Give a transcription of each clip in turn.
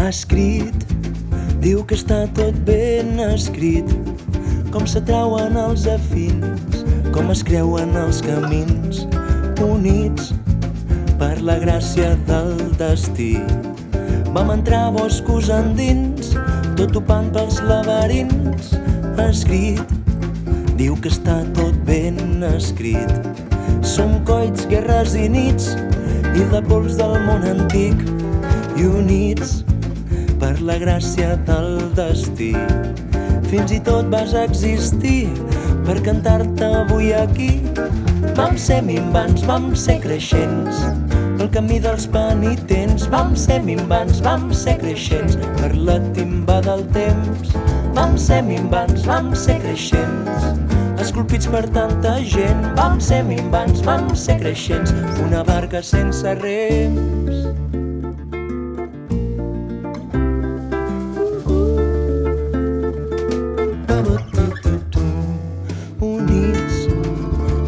escrit, diu que està tot ben escrit, com s'atrauen els afins, com es creuen els camins, units per la gràcia del destí. Vam entrar a boscos endins, tot topant pels laberints, escrit, diu que està tot ben escrit. Som coits, guerres i nits, i la pols del món antic, i units per la gràcia del destí. Fins i tot vas existir per cantar-te avui aquí. Vam ser minvants, vam ser creixents, pel camí dels penitents. Vam ser minvants, vam ser creixents, per la timba del temps. Vam ser minvants, vam ser creixents, esculpits per tanta gent. Vam ser minvants, vam ser creixents, una barca sense rems. Units,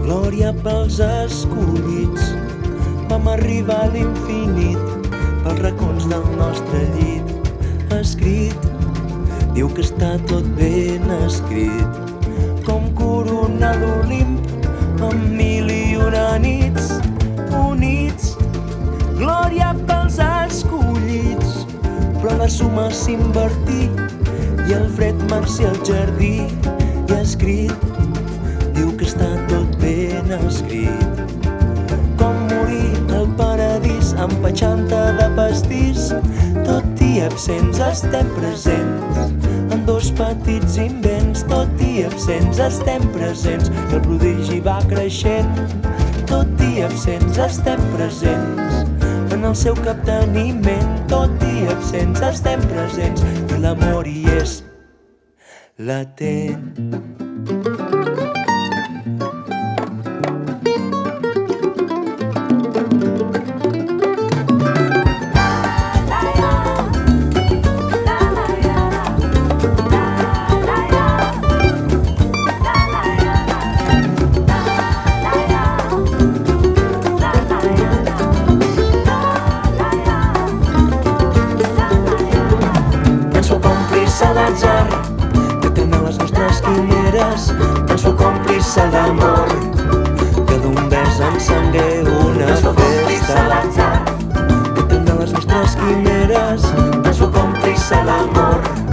glòria pels escollits, vam arribar a l'infinit, pels racons del nostre llit. Escrit, diu que està tot ben escrit, com corona l'Olimp, amb mil i una nits. Units, glòria pels escollits, però la suma s'invertí i el fred marxi al jardí. I escrit, diu que està tot ben escrit, com morir al paradís amb patxanta de pastís. Tot i absents estem presents en dos petits invents. Tot i absents estem presents i el prodigi va creixent. Tot i absents estem presents en el seu capteniment. Tot i absents estem presents i l'amor hi és latent. L'atzar que tenen les nostres quimeres, ens fa còmplice l'amor, que d'un vers encengué una festa. L'atzar que tenen les nostres quimeres, ens fa còmplice l'amor.